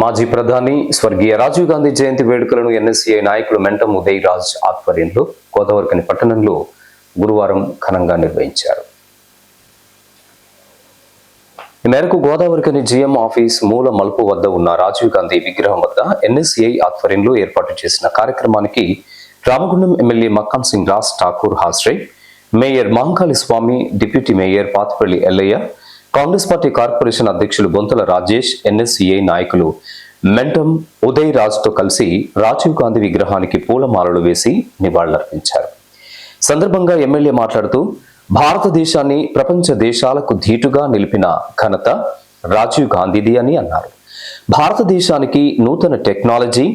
మాజీ ప్రధాని స్వర్గీయ రాజీవ్ గాంధీ జయంతి వేడుకలను ఎన్ఎస్సీఐ నాయకులు మెంటం ఉదయ్ రాజ్ ఆధ్వర్యంలో గోదావరిఖని పట్టణంలో గురువారం ఘనంగా నిర్వహించారు. ఈ మేరకు గోదావరిఖని జీఎం ఆఫీస్ మూల మలుపు వద్ద ఉన్న రాజీవ్ గాంధీ విగ్రహం వద్ద ఎన్ఎస్సీఐ ఆధ్వర్యంలో ఏర్పాటు చేసిన కార్యక్రమానికి రామగుండం ఎమ్మెల్యే మక్కాం సింగ్ రాజ్ ఠాకూర్ హాజరై mayor Mahankali Swamy, deputy mayor Patipalli Ellaiah, Congress party corporation అధ్యక్షులు బొంతల రాజేష్, ఎన్ఎస్సీఐ నాయకులు మెంటం ఉదయ్ రాజ్ తో కలిసి రాజీవ్ గాంధీ విగ్రహానికి పూలమాలలు వేసి నివాళులర్పించారు. సందర్భంగా ఎమ్మెల్యే మాట్లాడుతూ భారతదేశాన్ని ప్రపంచ దేశాలకు ధీటుగా నిలిపిన ఘనత రాజీవ్ గాంధీది అని అన్నారు. భారతదేశానికి నూతన టెక్నాలజీ,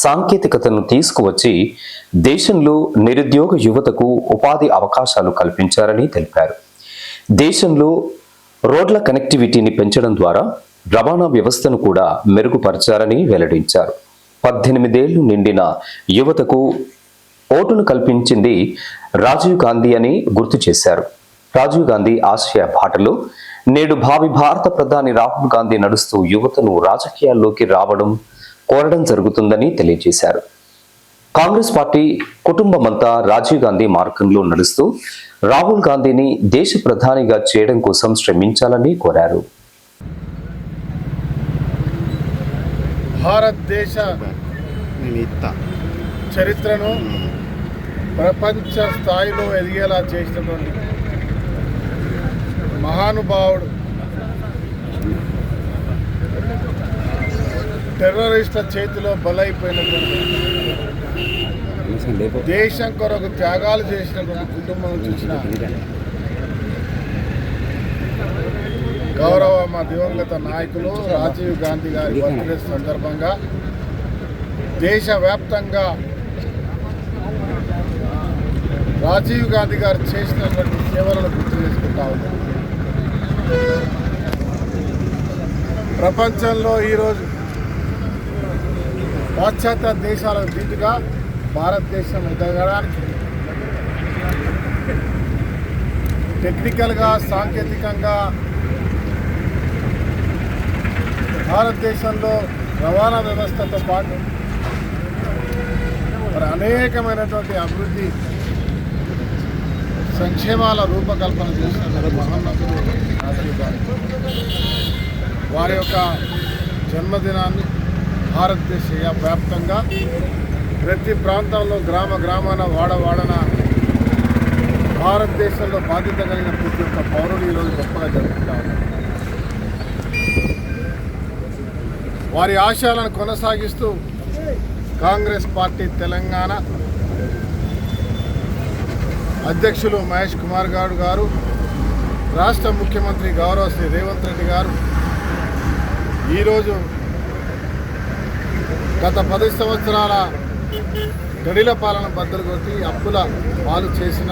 సాంకేతికతను తీసుకువచ్చి దేశంలో నిరుద్యోగ యువతకు ఉపాధి అవకాశాలు కల్పించారని తెలిపారు. దేశంలో రోడ్ల కనెక్టివిటీని పెంచడం ద్వారా రవాణా వ్యవస్థను కూడా మెరుగుపరిచారని వెల్లడించారు. 18 ఏళ్లు నిండిన యువతకు ఓటును కల్పించింది రాజీవ్ గాంధీ అని గుర్తు చేశారు. రాజీవ్ గాంధీ ఆశయ బాటలో నేడు భావి భారత ప్రధాని రాహుల్ గాంధీ నడుస్తూ యువతను రాజకీయాల్లోకి కోరడం జరుగుతుందని తెలియజేశారు. కాంగ్రెస్ పార్టీ కుటుంబమంతా రాజీవ్ గాంధీ మార్గంలో నడుస్తూ రాహుల్ గాంధీని దేశ ప్రధానిగా చేయడం కోసం శ్రమించాలని కోరారు. భారతదేశ చరిత్రను ప్రపంచ స్థాయిలో ఎదిగేలా చేసినటువంటి మహానుభావుడు, టెర్రరిస్టుల చేతిలో బలైపోయినటువంటి, దేశం కొరకు త్యాగాలు చేసినటువంటి కుటుంబం చూసిన గౌరవ మా దివంగత నాయకులు రాజీవ్ గాంధీ గారి బర్త్డే సందర్భంగా దేశవ్యాప్తంగా రాజీవ్ గాంధీ గారు చేసినటువంటి సేవలను గుర్తు చేసుకుంటా ఉన్నాం. ప్రపంచంలో ఈరోజు పాశ్చాత్య దేశాలకు ధీటుగా భారతదేశం ఎదగడానికి టెక్నికల్గా, సాంకేతికంగా భారతదేశంలో రవాణా వ్యవస్థతో పాటు మరి అనేకమైనటువంటి అభివృద్ధి సంక్షేమాల రూపకల్పన చేసిన మహోన్నతుడు రాజీవ్ గాంధీ. వారి యొక్క జన్మదినాన్ని భారతదేశ వ్యాప్తంగా ప్రతి ప్రాంతంలో, గ్రామాన, వాడన భారతదేశంలో బాధ్యత కలిగిన ప్రతి ఒక్క పౌరులు ఈరోజు గొప్పగా జరుపుకుంటా ఉన్నారు. వారి ఆశయాలను కొనసాగిస్తూ కాంగ్రెస్ పార్టీ తెలంగాణ అధ్యక్షులు మహేష్ కుమార్ గౌడ్ గారు, రాష్ట్ర ముఖ్యమంత్రి గౌరవ శ్రీ రేవంత్ రెడ్డి గారు ఈరోజు గత 10 సంవత్సరాల గడిల పాలన బద్దలు కొట్టి అప్పుల పాలు చేసిన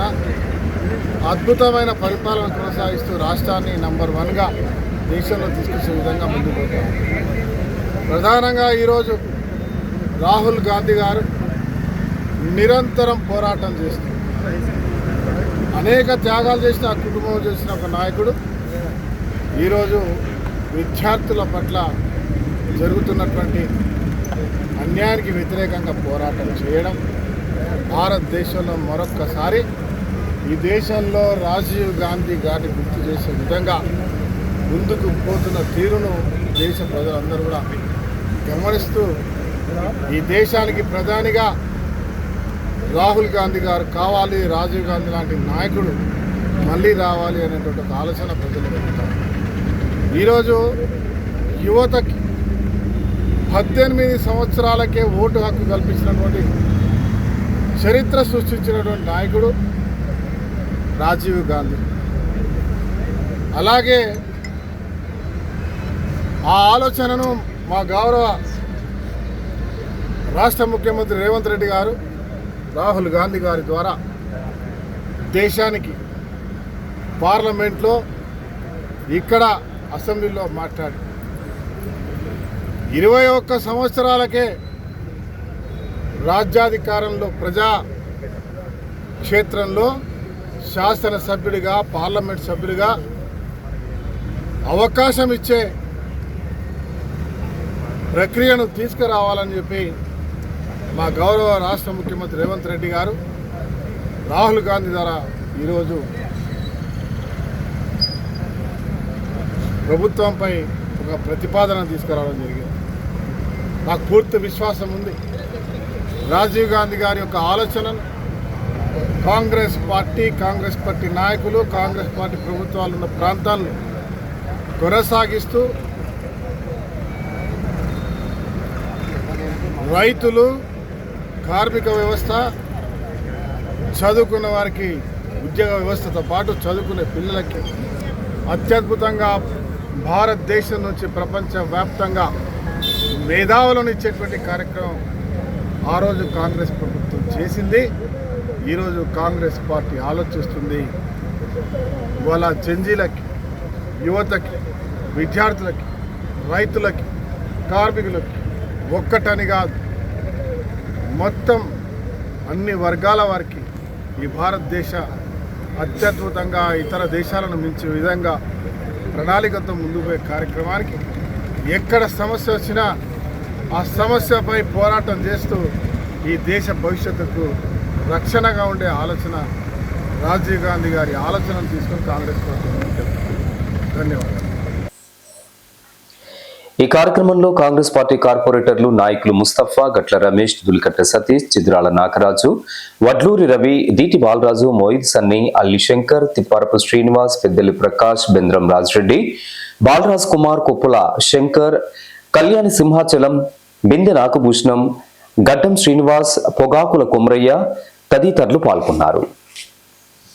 అద్భుతమైన పరిపాలన కొనసాగిస్తూ రాష్ట్రాన్ని నంబర్ 1గా దేశంలో తీసుకొచ్చే విధంగా ముందుకు పోతారు. ప్రధానంగా ఈరోజు రాహుల్ గాంధీ గారు నిరంతరం పోరాటం చేస్తూ అనేక త్యాగాలు చేసిన, ఆ కుటుంబం చేసిన ఒక నాయకుడు ఈరోజు విద్యార్థుల పట్ల జరుగుతున్నటువంటి అన్యాయానికి వ్యతిరేకంగా పోరాటం చేయడం, భారతదేశంలో మరొక్కసారి ఈ దేశంలో రాజీవ్ గాంధీ గారిని గుర్తు చేసే విధంగా ముందుకు పోతున్న తీరును దేశ ప్రజలందరూ కూడా గమనిస్తూ ఈ దేశానికి ప్రధానిగా రాహుల్ గాంధీ గారు కావాలి, రాజీవ్ గాంధీ లాంటి నాయకుడు మళ్ళీ రావాలి అనేటువంటి ఒక ఆలోచన ప్రజలు పెడతారు. ఈరోజు యువతకి 18 సంవత్సరాలకే ఓటు హక్కు కల్పించినటువంటి, చరిత్ర సృష్టించినటువంటి నాయకుడు రాజీవ్ గాంధీ. అలాగే ఆ ఆలోచనను మా గౌరవ రాష్ట్ర ముఖ్యమంత్రి రేవంత్ రెడ్డి గారు రాహుల్ గాంధీ గారి ద్వారా దేశానికి పార్లమెంట్లో, ఇక్కడ అసెంబ్లీలో మాట్లాడి 21 సంవత్సరాలకే రాజ్యాధికారంలో, ప్రజా క్షేత్రంలో శాసనసభ్యుడిగా, పార్లమెంట్ సభ్యుడిగా అవకాశం ఇచ్చే ప్రక్రియను తీసుకురావాలని చెప్పి మా గౌరవ రాష్ట్ర ముఖ్యమంత్రి రేవంత్ రెడ్డి గారు రాహుల్ గాంధీ ద్వారా ఈరోజు ప్రభుత్వంపై ఒక ప్రతిపాదన తీసుకురావడం జరిగింది. నాకు పూర్తి విశ్వాసం ఉంది, రాజీవ్ గాంధీ గారి యొక్క ఆలోచనను కాంగ్రెస్ పార్టీ నాయకులు, కాంగ్రెస్ పార్టీ ప్రభుత్వాలు ఉన్న ప్రాంతాలను కొనసాగిస్తూ రైతులు, కార్మిక వ్యవస్థ, చదువుకున్న వారికి ఉద్యోగ వ్యవస్థతో పాటు చదువుకునే పిల్లలకి అత్యద్భుతంగా భారతదేశం నుంచి ప్రపంచవ్యాప్తంగా మేధావులను ఇచ్చేటువంటి కార్యక్రమం ఆ రోజు కాంగ్రెస్ ప్రభుత్వం చేసింది. ఈరోజు కాంగ్రెస్ పార్టీ ఆలోచిస్తుంది. ఇవాళ జంజీలకి, యువతకి, విద్యార్థులకి, రైతులకి, కార్మికులకి ఒక్కటని కాదు, మొత్తం అన్ని వర్గాల వారికి ఈ భారతదేశ అత్యద్భుతంగా ఇతర దేశాలను మించే విధంగా ప్రణాళికతో ముందుకు పోయే కార్యక్రమానికి ఎక్కడ సమస్య వచ్చినా ఆ సమస్యపై పోరాటం చేస్తూ ఈ దేశ భవిష్యత్తుకు రక్షణగా ఉండే ఆలోచన రాజీవ్ గాంధీ గారి ఆలోచనను తీసుకొని కాంగ్రెస్ పార్టీ ధన్యవాదాలు. ఈ కార్యక్రమంలో కాంగ్రెస్ పార్టీ కార్పొరేటర్లు, నాయకులు ముస్తఫా, గట్ల రమేష్, దులికట్ట సతీష్, చిద్రాల నాగరాజు, వడ్లూరి రవి, దీటి బాలరాజు, మోయిద్ సన్నీ, అల్లి శంకర్, తిప్పారపు శ్రీనివాస్, పెద్దలి ప్రకాష్, బెంద్రం రాజిరెడ్డి, బాలరాజ్ కుమార్, కొప్పుల శంకర్, కళ్యాణి సింహాచలం, బిందె నాగభూషణం, గడ్డం శ్రీనివాస్, పొగాకుల కుమరయ్య తదితరులు పాల్గొన్నారు.